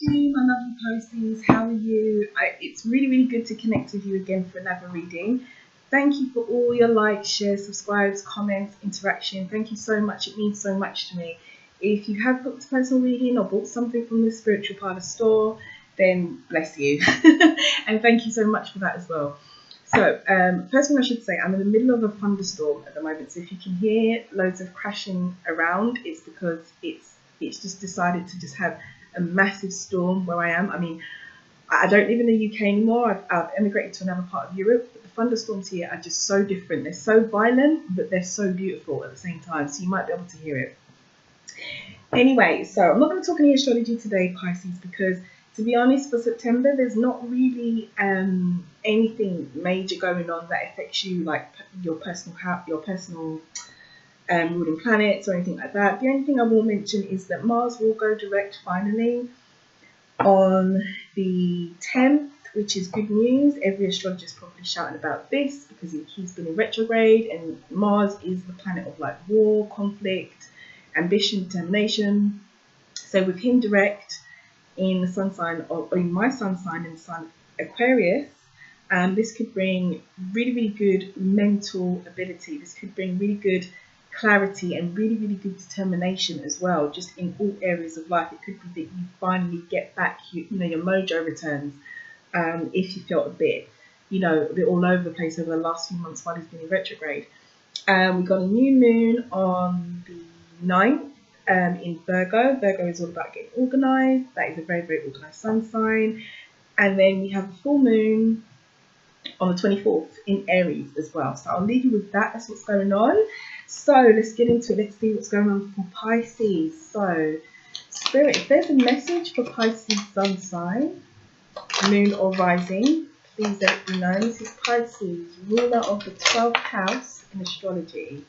Judy, my lovely Pisces, how are you? It's really good to connect with you again for another reading. Thank you for all your likes, shares, subscribes, comments, interaction. Thank you so much. It means so much to me. If you have booked a personal reading or bought something from the Spiritual Parlour store, then bless you. And thank you so much for that as well. So, first thing I should say, I'm in the middle of a thunderstorm at the moment. So if you can hear loads of crashing around, it's because it's just decided to just have a massive storm where I am. I mean, I don't live in the UK anymore. I've emigrated to another part of Europe. But the thunderstorms here are just so different. They're so violent, but they're so beautiful at the same time. So you might be able to hear it. Anyway, so I'm not going to talk any astrology today, Pisces, because to be honest, for September, there's not really anything major going on that affects you, like your personal ruling planets or anything like that. The only thing I will mention is that Mars will go direct finally on the 10th, which is good news. Every astrologer is probably shouting about this because he's been in retrograde, and Mars is the planet of like war, conflict, ambition, determination. So with him direct in the sun sign, or in my sun sign in the sun Aquarius, this could bring really good mental ability. This could bring really good clarity and really good determination as well, just in all areas of life. It could be that you finally get back, your mojo returns. If you felt a bit all over the place over the last few months while he's been in retrograde. We've got a new moon on the 9th in Virgo. Virgo is all about getting organised. That is a very organised sun sign. And then we have a full moon on the 24th in Aries as well. So I'll leave you with that. That's what's going on. So let's get into it. Let's see what's going on for Pisces. So Spirit, if there's a message for Pisces sun sign, moon or rising, please let me know. This is Pisces, ruler of the 12th house in astrology.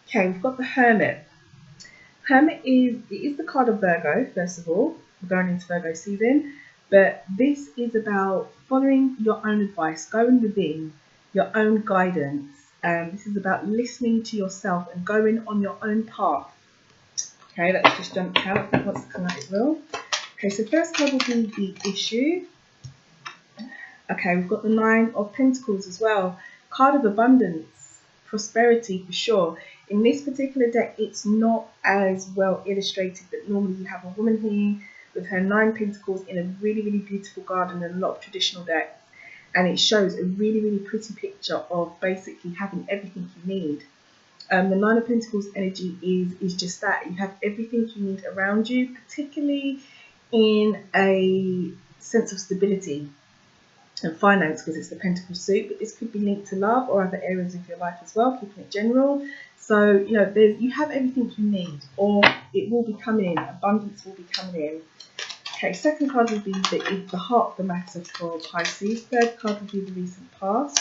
Okay, we've got the Hermit. Hermit is the card of Virgo, first of all. We're going into Virgo season. But this is about following your own advice, going within your own guidance. This is about listening to yourself and going on your own path. Okay, that's just jumped out. If that wants to come out, it will. Okay, so first card will be the issue. Okay, we've got the 9 of Pentacles as well. Card of abundance, prosperity for sure. In this particular deck, it's not as well illustrated, but normally you have a woman here with her 9 pentacles in a really beautiful garden and a lot of traditional decks. And it shows a really pretty picture of basically having everything you need. The 9 of Pentacles energy is just that. You have everything you need around you, particularly in a sense of stability and finance, because it's the Pentacle suit. But this could be linked to love or other areas of your life as well, keeping it general. So, you have everything you need, or it will be coming in. Abundance will be coming in. Okay, second card will be the heart of the matter for Pisces. Third card will be the recent past.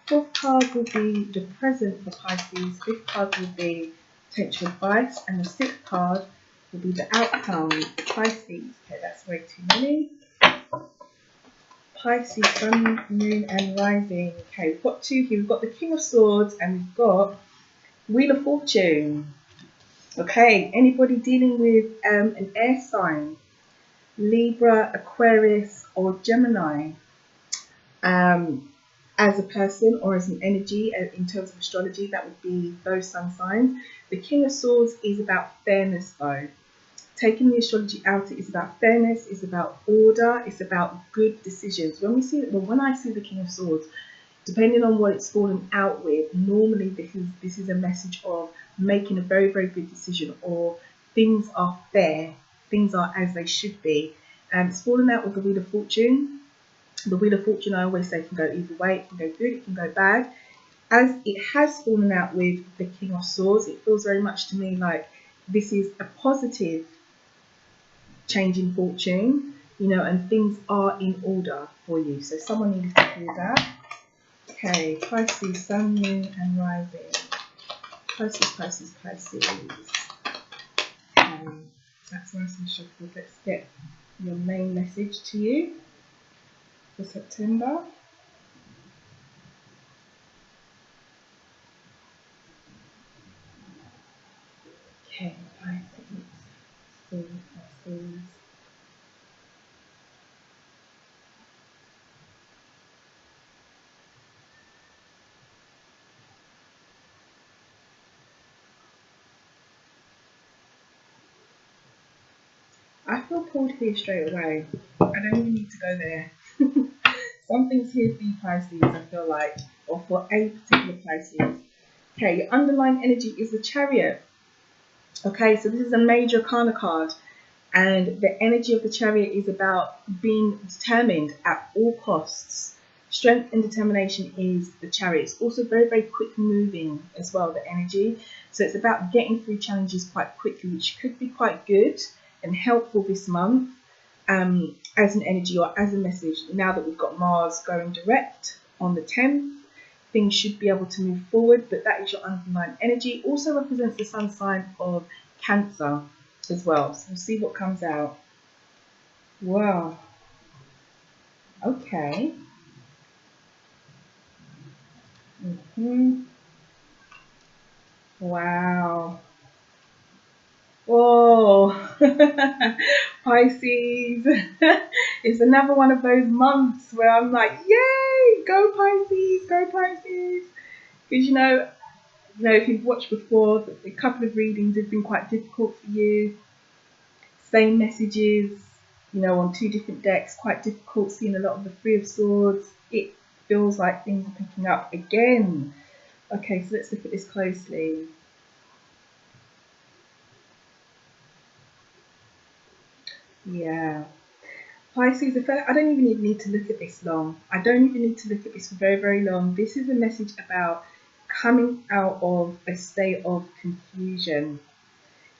Fourth card will be the present for Pisces. Fifth card will be potential advice. And the sixth card will be the outcome for Pisces. Okay, that's way too many. Pisces, Sun, Moon and Rising. Okay, we've got two here. We've got the King of Swords and we've got Wheel of Fortune. Okay, anybody dealing with an air sign? Libra, Aquarius or Gemini, as a person or as an energy in terms of astrology, that would be those sun signs. The King of Swords is about fairness though. Taking the astrology out, it is about fairness, it's about order, it's about good decisions. When I see the King of Swords, depending on what it's fallen out with, normally this is a message of making a very good decision, or things are fair. Things are as they should be. It's fallen out with the Wheel of Fortune. The Wheel of Fortune, I always say, can go either way. It can go good, it can go bad. As it has fallen out with the King of Swords, it feels very much to me like this is a positive change in fortune, and things are in order for you. So someone needed to hear that. Okay, Pisces, Sun, Moon and Rising. Pisces. That's nice and shuffled. Let's get your main message to you for September. Okay, Pisces. I feel pulled here straight away. I don't even need to go there. Something's here for you, Pisces, I feel like, or for a particular Pisces. Okay, your underlying energy is the Chariot. Okay, so this is a major arcana card, and the energy of the Chariot is about being determined at all costs. Strength and determination is the Chariot. It's also very, very quick moving as well, the energy. So it's about getting through challenges quite quickly, which could be quite good and helpful this month as an energy or as a message. Now that we've got Mars going direct on the 10th, things should be able to move forward, but that is your underlying energy. Also represents the sun sign of Cancer as well. So we'll see what comes out. Wow. Okay. Wow. Oh, Pisces. It's another one of those months where I'm like, yay, go Pisces, go Pisces. Because you know, if you've watched before, a couple of readings have been quite difficult for you. Same messages, on two different decks, quite difficult, seeing a lot of the Three of Swords. It feels like things are picking up again. Okay, so let's look at this closely. Yeah. Pisces, I don't even need to look at this long. I don't even need to look at this for very, very long. This is a message about coming out of a state of confusion.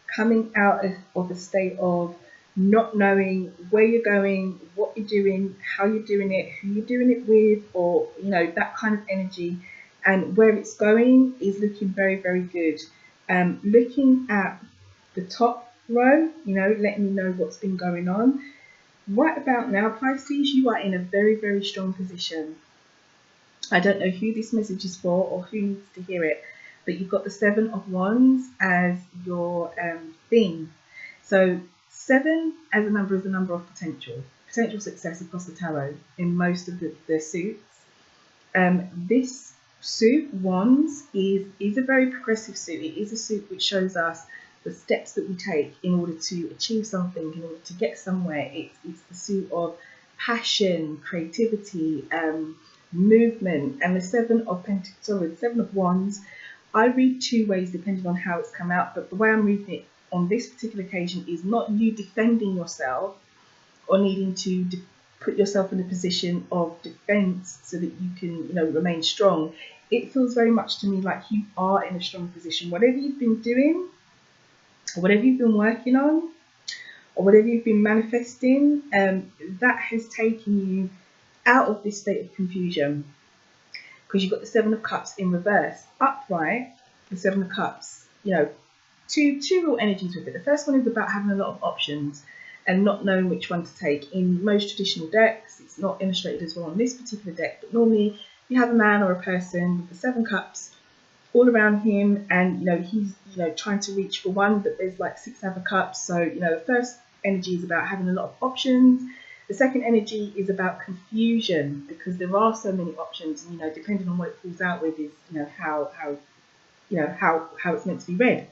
Coming out of a state of not knowing where you're going, what you're doing, how you're doing it, who you're doing it with, or, that kind of energy. And where it's going is looking very, very good. Looking at the top row, letting you know what's been going on. Right about now, Pisces, you are in a very, very strong position. I don't know who this message is for or who needs to hear it, but you've got the Seven of Wands as your theme. So 7 as a number is the number of potential success across the tarot in most of the suits. This suit, Wands, is a very progressive suit. It is a suit which shows us the steps that we take in order to achieve something, in order to get somewhere. It's the suit of passion, creativity, movement. And the Seven of Wands, I read two ways depending on how it's come out, but the way I'm reading it on this particular occasion is not you defending yourself or needing to put yourself in a position of defense so that you can, remain strong. It feels very much to me like you are in a strong position. Whatever you've been doing, or whatever you've been working on, or whatever you've been manifesting, that has taken you out of this state of confusion. Because you've got the Seven of Cups in reverse. Upright, the Seven of Cups, two real energies with it. The first one is about having a lot of options and not knowing which one to take. In most traditional decks, it's not illustrated as well on this particular deck, but normally you have a man or a person with the Seven Cups all around him, and he's trying to reach for one, but there's like 6 other cups. So the first energy is about having a lot of options. The second energy is about confusion, because there are so many options, and depending on what it falls out with is how it's meant to be read.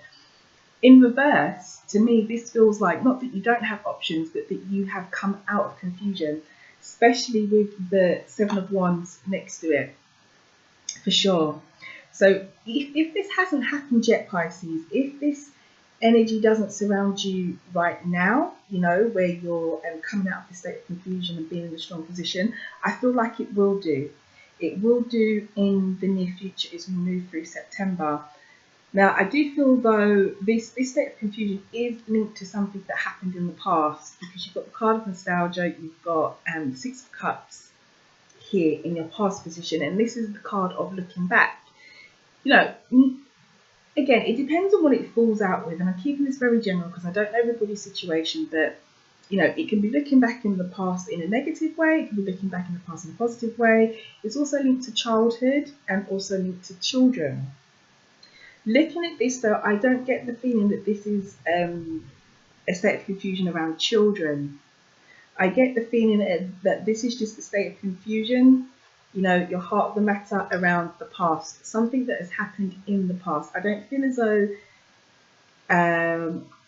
In reverse, to me, this feels like not that you don't have options, but that you have come out of confusion, especially with the Seven of Wands next to it, for sure. So if this hasn't happened yet, Pisces, if this energy doesn't surround you right now, where you're coming out of the state of confusion and being in a strong position, I feel like it will do. It will do in the near future as we move through September. Now, I do feel though this state of confusion is linked to something that happened in the past, because you've got the card of nostalgia, you've got 6 of Cups here in your past position, and this is the card of looking back. Again, it depends on what it falls out with, and I'm keeping this very general because I don't know everybody's situation, but it can be looking back in the past in a negative way, it can be looking back in the past in a positive way. It's also linked to childhood and also linked to children. Looking at this though, I don't get the feeling that this is a state of confusion around children. I get the feeling that this is just a state of confusion, your heart of the matter around the past, something that has happened in the past. I don't feel as though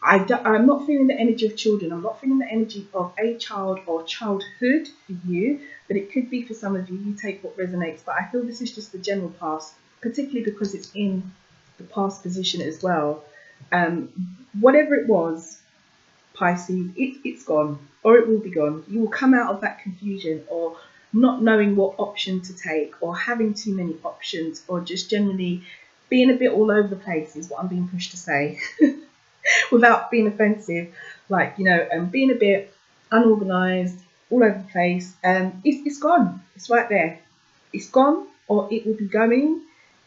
I'm not feeling the energy of children. I'm not feeling the energy of a child or childhood for you, but it could be for some of you. You take what resonates. But I feel this is just the general past, particularly because it's in the past position as well. Whatever it was, Pisces, it's gone, or it will be gone. You will come out of that confusion, or not knowing what option to take, or having too many options, or just generally being a bit all over the place is what I'm being pushed to say. Without being offensive, like, you know, being a bit unorganized, all over the place. It's gone. It's right there. It's gone, or it will be going,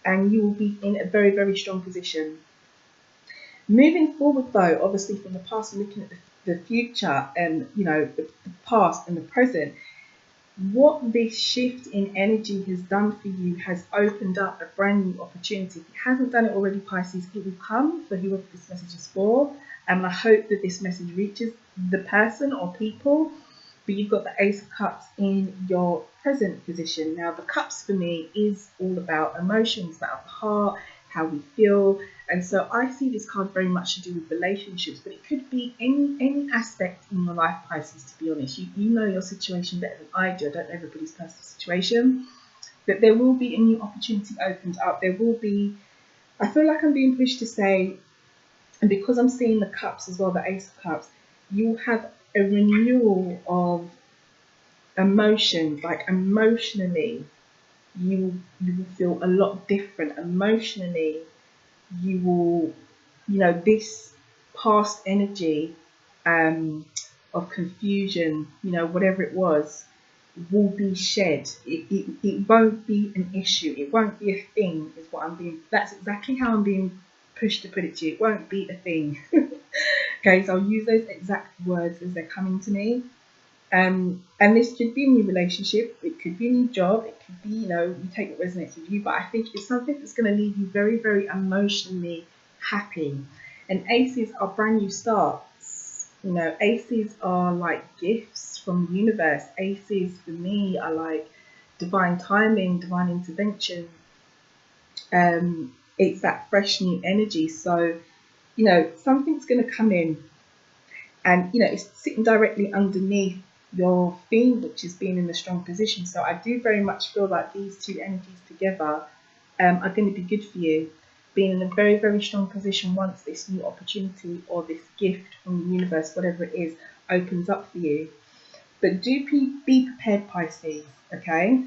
and you will be in a very, very strong position. Moving forward, though, obviously from the past and looking at the future, and you know, the past and the present, what this shift in energy has done for you has opened up a brand new opportunity. If it hasn't done it already, Pisces, it will come for whoever this message is for. And I hope that this message reaches the person or people. But you've got the Ace of Cups in your present position. Now, the Cups for me is all about emotions, about the heart, how we feel. And so I see this card very much to do with relationships, but it could be any aspect in your life, Pisces, to be honest. You know your situation better than I do. I don't know everybody's personal situation. But there will be a new opportunity opened up. There will be, I feel like I'm being pushed to say, and because I'm seeing the Cups as well, the Ace of Cups, you have a renewal of emotions. Like emotionally, you will feel a lot different. Emotionally, you will, you know, this past energy of confusion, you know, whatever it was, will be shed. It won't be an issue. It won't be a thing, is what I'm being, that's exactly how I'm being pushed to put it to you. It won't be a thing. Okay, so I'll use those exact words as they're coming to me. And this could be a new relationship, it could be a new job, it could be, you know, you take what resonates with you, but I think it's something that's going to leave you very, very emotionally happy. And aces are brand new starts. You know, aces are like gifts from the universe. Aces for me are like divine timing, divine intervention. It's that fresh new energy. So, you know, something's going to come in, and you know, it's sitting directly underneath your theme, which is being in a strong position. So I do very much feel like these two energies together are going to be good for you, being in a very, very strong position once this new opportunity or this gift from the universe, whatever it is, opens up for you. But do be prepared, Pisces, okay?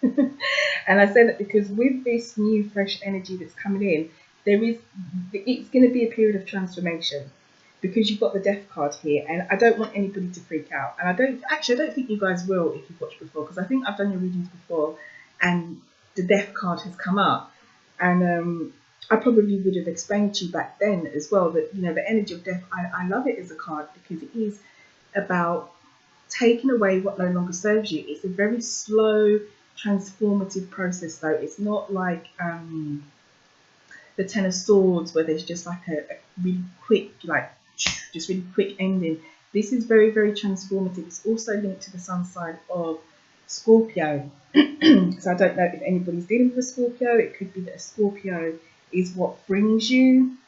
And I say that because with this new fresh energy that's coming in, it's going to be a period of transformation. Because you've got the Death card here, and I don't want anybody to freak out. And I don't think you guys will if you've watched before, because I think I've done your readings before and the Death card has come up. And I probably would have explained to you back then as well that, you know, the energy of death, I love it as a card because it is about taking away what no longer serves you. It's a very slow, transformative process though. It's not like the Ten of Swords where there's just like a really quick, like, just really quick ending. This is very, very transformative. It's also linked to the sun sign of Scorpio. So I don't know if anybody's dealing with a Scorpio. It could be that a Scorpio is what brings you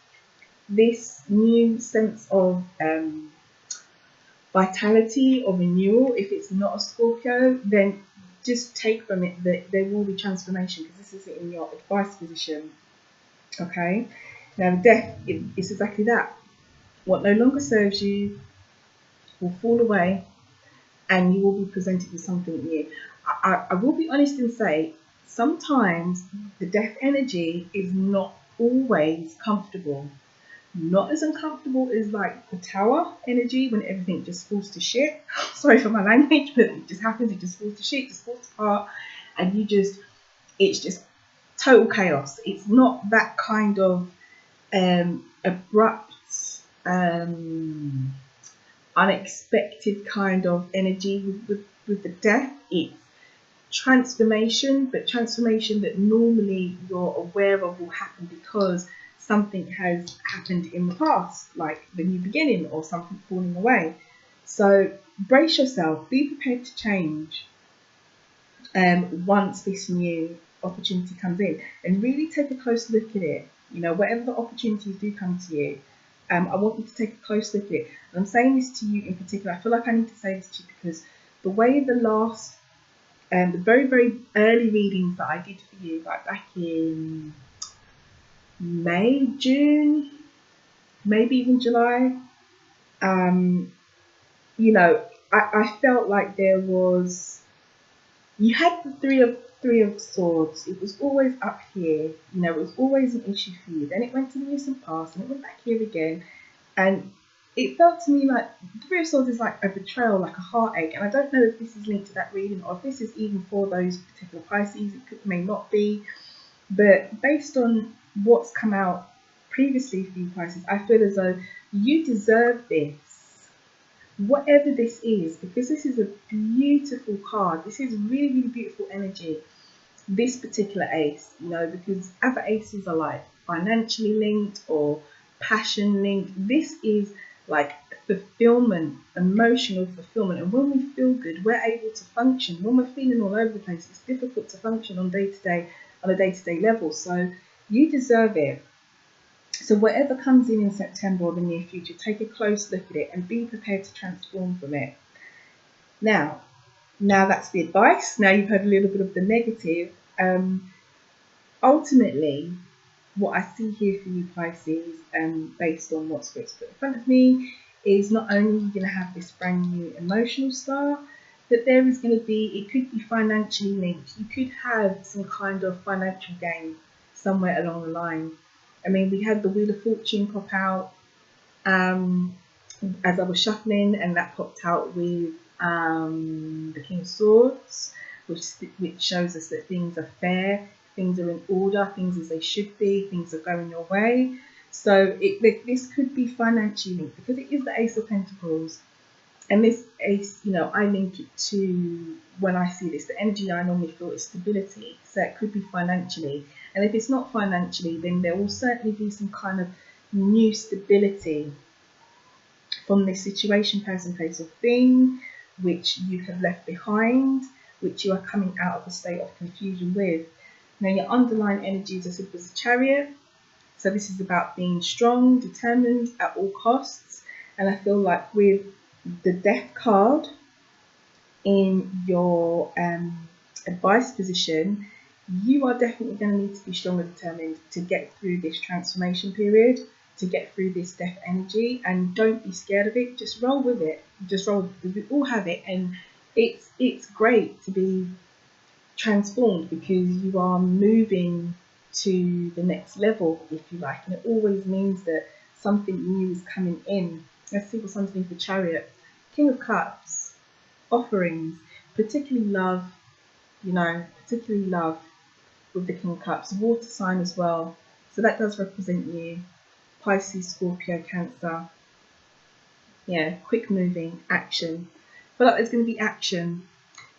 this new sense of vitality or renewal. If it's not a Scorpio, then just take from it that there will be transformation, because this is in your advice position. Okay, now the Death is exactly that. What no longer serves you will fall away, and you will be presented with something new. I will be honest and say, sometimes the Death energy is not always comfortable. Not as uncomfortable as like the Tower energy when everything just falls to shit. Sorry for my language, but it just happens. It just falls to shit, just falls apart, and it's just total chaos. It's not that kind of abrupt, unexpected kind of energy with the Death. It's transformation, but transformation that normally you're aware of will happen because something has happened in the past, like the new beginning or something falling away. So brace yourself, be prepared to change once this new opportunity comes in, and really take a close look at it. You know, whatever the opportunities do come to you, I want you to take a close look at it. And I'm saying this to you in particular. I feel like I need to say this to you because the way the last, the very, very early readings that I did for you, like back in May, June, maybe even July, you know, I felt like there was, you had the three of swords. It was always up here, you know, it was always an issue for you. Then it went to the recent past and it went back here again. And it felt to me like the Three of Swords is like a betrayal, like a heartache. And I don't know if this is linked to that reading or if this is even for those particular Pisces. It may not be. But based on what's come out previously for you Pisces, I feel as though you deserve this. Whatever this is, because this is a beautiful card. This is really, really beautiful energy. This particular ace, you know, because other aces are like financially linked or passion linked. This is like fulfillment, emotional fulfillment. And when we feel good, we're able to function. When we're feeling all over the place, it's difficult to function on a day-to-day level. So you deserve it. So whatever comes in September or the near future, take a close look at it and be prepared to transform from it. Now that's the advice. Now you've heard a little bit of the negative. Ultimately, what I see here for you Pisces, based on what Spirit's put in front of me, is not only you're going to have this brand new emotional start, but there is going to be, it could be financially linked. You could have some kind of financial gain somewhere along the line. I mean, we had the Wheel of Fortune pop out as I was shuffling, and that popped out with the King of Swords, which shows us that things are fair, things are in order, things as they should be, things are going your way. So this could be financially linked because it is the Ace of Pentacles. And this ace, you know, I link it to, when I see this, the energy I normally feel is stability. So it could be financially. And if it's not financially, then there will certainly be some kind of new stability from this situation, person, place, or thing, which you have left behind, which you are coming out of a state of confusion with. Now, your underlying energy, as I said, was a Chariot. So this is about being strong, determined at all costs. And I feel like with the Death card in your advice position, you are definitely going to need to be strong and determined to get through this transformation period, to get through this death energy. And don't be scared of it. Just roll with it. Just roll with it. We all have it, and it's great to be transformed because you are moving to the next level, if you like, and it always means that something new is coming in. Let's see what's underneath the Chariot. King of Cups, offerings, particularly love, you know, particularly love with the King of Cups. Water sign as well, so that does represent you. Pisces, Scorpio, Cancer. Yeah, quick moving, action. I feel like there's going to be action.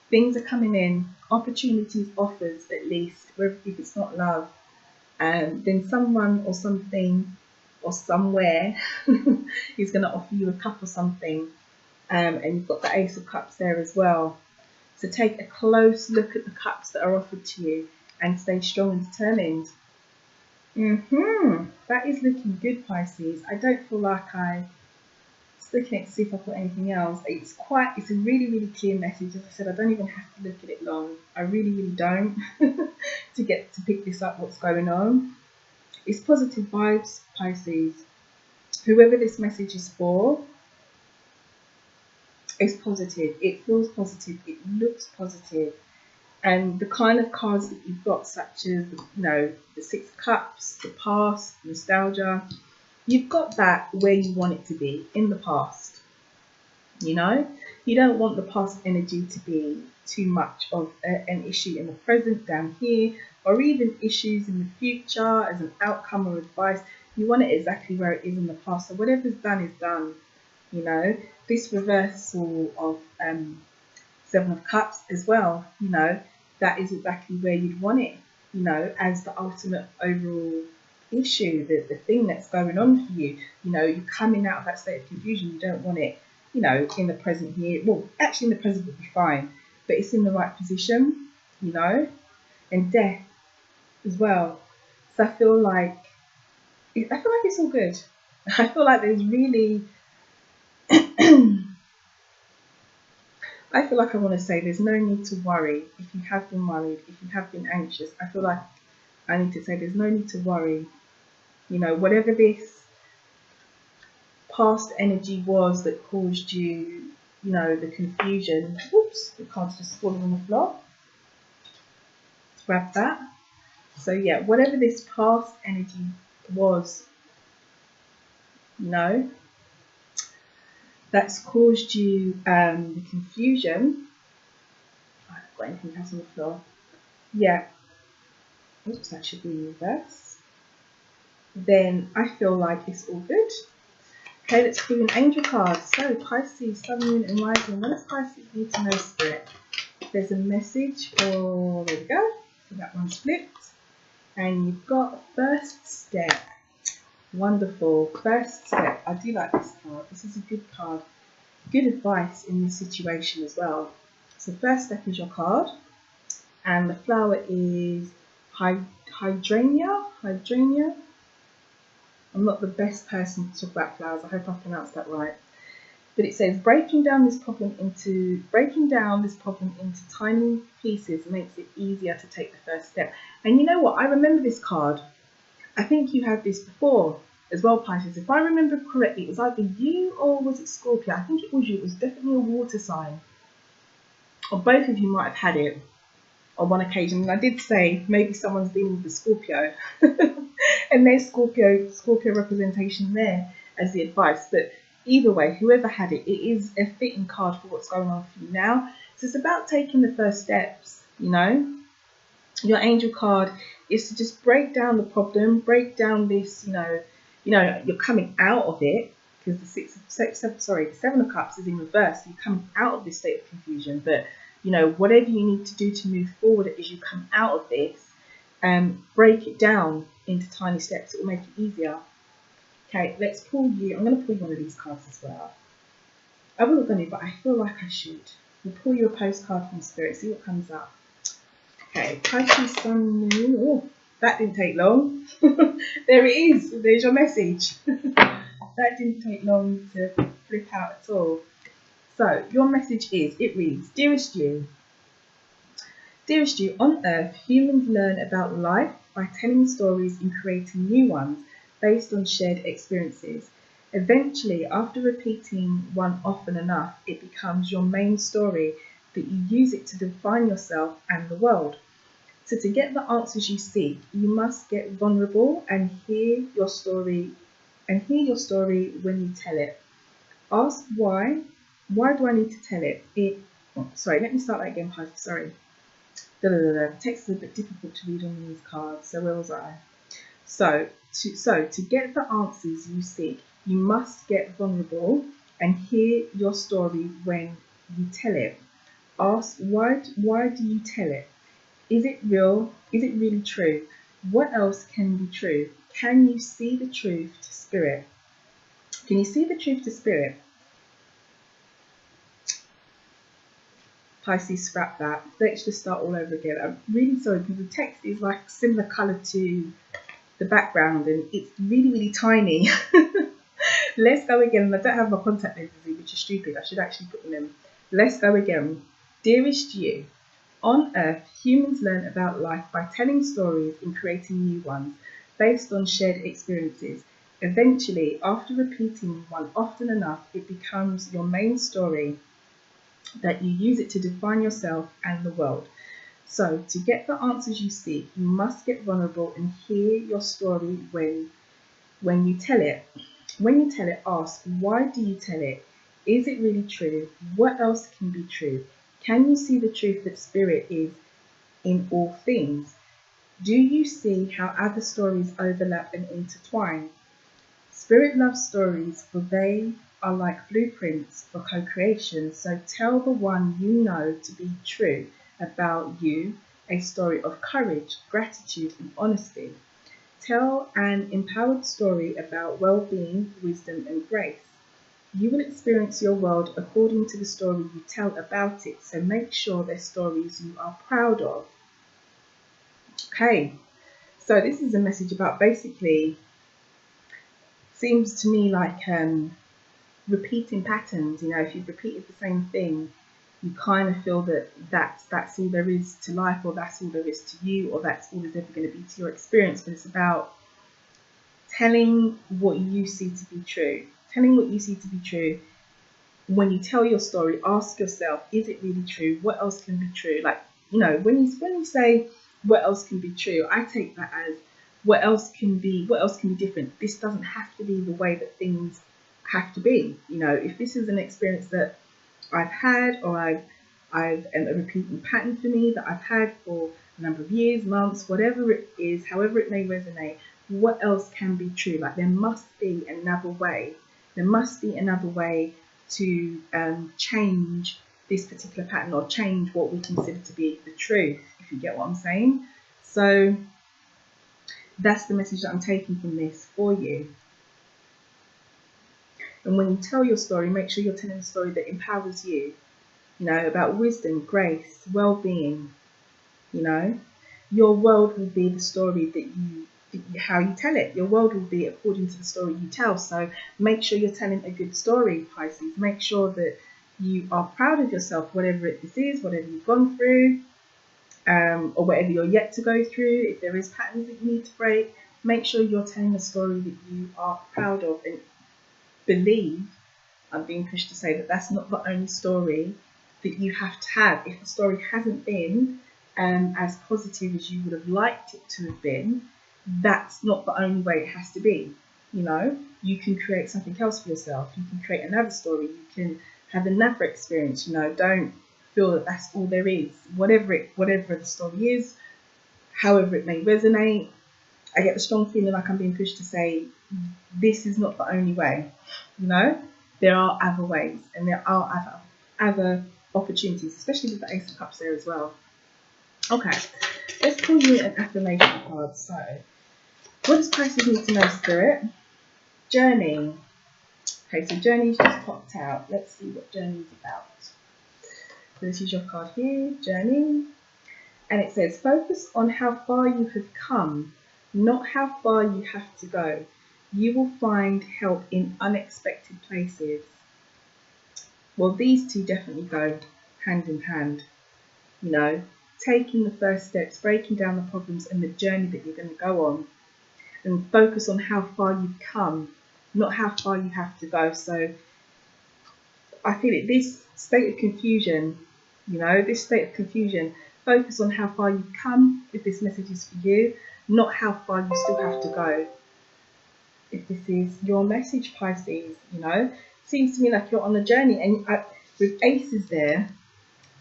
Things are coming in, opportunities, offers at least, if it's not love. Then someone or something or somewhere is going to offer you a cup or something. And you've got the Ace of Cups there as well. So take a close look at the cups that are offered to you and stay strong and determined. That is looking good, Pisces. I don't feel like I was looking at to see if I put anything else. It's a really, really clear message. As I said, I don't even have to look at it long. I really, really don't to pick this up, what's going on. It's positive vibes, Pisces. Whoever this message is for, it's positive. It feels positive. It looks positive. And the kind of cards that you've got, such as, you know, the Six of Cups, the past, nostalgia, you've got that where you want it to be, in the past. You know, you don't want the past energy to be too much of an issue in the present down here, or even issues in the future as an outcome or advice. You want it exactly where it is in the past. So whatever's done is done. You know, this reversal of Seven of Cups as well, you know, that is exactly where you'd want it, you know, as the ultimate overall issue, the thing that's going on for you. You know, you're coming out of that state of confusion. You don't want it, you know, in the present here. Well, actually in the present would be fine, but it's in the right position, you know. And death as well. So I feel like it's all good. I feel like there's really, I feel like I want to say there's no need to worry if you have been worried, if you have been anxious. I feel like I need to say there's no need to worry. You know, whatever this past energy was that caused you, you know, the confusion. Oops, the card's just falling on the floor. Let's grab that. So yeah, whatever this past energy was, you know, that's caused you the confusion. I haven't got anything else on the floor. Yeah. Oops, that should be in reverse. Then I feel like it's all good. Okay, let's do an angel card. So Pisces, Sun, Moon and Rising. What does Pisces need to know, Spirit? There's a message for, there we go. So that one's flipped. And you've got first step. Wonderful. First step. I do like this card. This is a good card. Good advice in this situation as well. So first step is your card. And the flower is hydrangea. I'm not the best person to talk about flowers. I hope I pronounced that right. But it says breaking down this problem into tiny pieces makes it easier to take the first step. And you know what? I remember this card. I think you had this before as well, Pisces. If I remember correctly, it was either you or was it Scorpio? I think it was you. It was definitely a water sign. Or both of you might have had it on one occasion. And I did say maybe someone's dealing with the Scorpio. And there's Scorpio representation there as the advice. But either way, whoever had it, it is a fitting card for what's going on for you now. So it's about taking the first steps, you know. Your angel card is to just break down the problem, break down this, you know, you're coming out of it, because the Seven of Cups is in reverse. So you're coming out of this state of confusion, but you know, whatever you need to do to move forward as you come out of this, break it down into tiny steps. It will make it easier. Okay, let's pull you. I'm going to pull you one of these cards as well. I wasn't going to, but I feel like I should. We'll pull you a postcard from Spirit, see what comes up. Okay, Pisces, Sun, Moon. Oh, that didn't take long. There it is. There's your message. That didn't take long to flip out at all. So, your message is, it reads, Dearest you, on Earth, humans learn about life by telling stories and creating new ones based on shared experiences. Eventually, after repeating one often enough, it becomes your main story that you use it to define yourself and the world. So to get the answers you seek, you must get vulnerable and hear your story when you tell it. Ask why. Why do I need to tell it? Sorry, let me start that again, Pisces. Sorry. The text is a bit difficult to read on these cards. So where was I? So to get the answers you seek, you must get vulnerable and hear your story when you tell it. Ask why do you tell it? Is it real? Is it really true? What else can be true? Can you see the truth to Spirit? Can you see the truth to Spirit? Pisces, scrap that. Let's just start all over again. I'm really sorry because the text is like similar colour to the background and it's really, really tiny. Let's go again. I don't have my contact lenses, which is stupid. I should actually put them in. Let's go again. Dearest you, on Earth, humans learn about life by telling stories and creating new ones based on shared experiences. Eventually, after repeating one often enough, it becomes your main story that you use it to define yourself and the world. So, to get the answers you seek, you must get vulnerable and hear your story when you tell it. When you tell it, ask, why do you tell it? Is it really true? What else can be true? Can you see the truth that Spirit is in all things? Do you see how other stories overlap and intertwine? Spirit loves stories, for they are like blueprints for co-creation. So tell the one you know to be true about you a story of courage, gratitude, and honesty. Tell an empowered story about well-being, wisdom, and grace. You will experience your world according to the story you tell about it, so make sure they're stories you are proud of. Okay, so this is a message about basically seems to me like repeating patterns. You know, if you've repeated the same thing, you kind of feel that that's all there is to life, or that's all there is to you, or that's all there's ever going to be to your experience. But it's about telling what you see to be true. Telling what you see to be true. When you tell your story, ask yourself, is it really true? What else can be true? Like, you know, when you say what else can be true, I take that as what else can be different. This doesn't have to be the way that things have to be. You know, if this is an experience that I've had, or I've a repeating pattern for me that I've had for a number of years, months, whatever it is, however it may resonate, what else can be true? Like, there must be another way. There must be another way to change this particular pattern, or change what we consider to be the truth, if you get what I'm saying. So that's the message that I'm taking from this for you. And when you tell your story, make sure you're telling a story that empowers you, you know, about wisdom, grace, well-being. You know, your world will be the story how you tell it. Your world will be according to the story you tell. So make sure you're telling a good story, Pisces. Make sure that you are proud of yourself, whatever this is, whatever you've gone through, or whatever you're yet to go through. If there is patterns that you need to break, make sure you're telling a story that you are proud of, and believe, I'm being pushed to say, that that's not the only story that you have to have. If the story hasn't been as positive as you would have liked it to have been, that's not the only way it has to be. You know, you can create something else for yourself. You can create another story. You can have another experience. You know, don't feel that that's all there is. Whatever the story is, however it may resonate, I get the strong feeling like I'm being pushed to say, this is not the only way. You know, there are other ways, and there are other opportunities, especially with the Ace of Cups there as well. Okay, let's pull you an affirmation card. So, what does Pisces need to know, Spirit? Journey. Okay, so Journey's just popped out. Let's see what Journey's about. So this is your card here, Journey. And it says, focus on how far you have come, not how far you have to go. You will find help in unexpected places. Well, these two definitely go hand in hand. You know, taking the first steps, breaking down the problems and the journey that you're going to go on. And focus on how far you've come, not how far you have to go. So I feel it, this state of confusion, you know, this state of confusion, focus on how far you've come if this message is for you, not how far you still have to go. If this is your message, Pisces, you know, seems to me like you're on a journey, and with aces there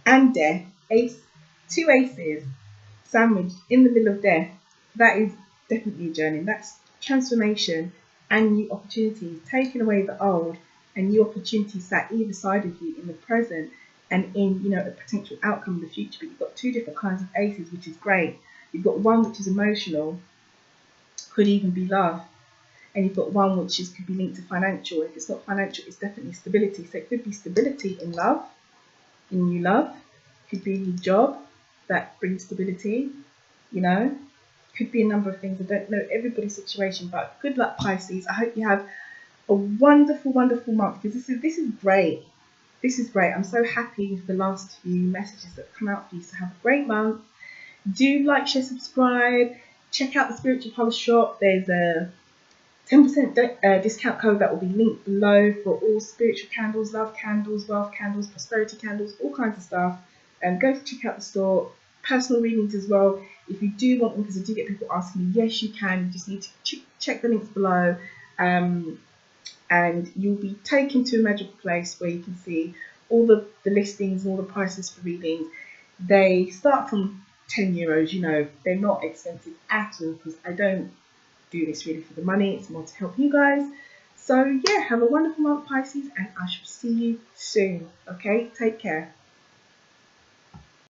and death, two aces sandwiched in the middle of death, that is definitely a journey. That's transformation and new opportunities, taking away the old, and new opportunities sat either side of you in the present and in, you know, a potential outcome in the future. But you've got two different kinds of aces, which is great. You've got one which is emotional, could even be love, and you've got one which could be linked to financial. If it's not financial, it's definitely stability. So it could be stability in love, in new love, could be a new job that brings stability, you know. Could be a number of things. I don't know everybody's situation, but good luck, Pisces. I hope you have a wonderful, wonderful month, because this is great. This is great. I'm so happy with the last few messages that have come out for you. So have a great month. Do like, share, subscribe. Check out the Spiritual Parlour shop. There's a 10% discount code that will be linked below for all spiritual candles, love candles, wealth candles, prosperity candles, all kinds of stuff. Go to check out the store. Personal readings as well, if you do want them, because I do get people asking me. Yes, you can. You just need to check the links below, and you'll be taken to a magical place where you can see all the listings and all the prices for readings. They start from €10. You know, they're not expensive at all, because I don't do this really for the money. It's more to help you guys. So yeah, have a wonderful month, Pisces, and I shall see you soon. Okay, take care.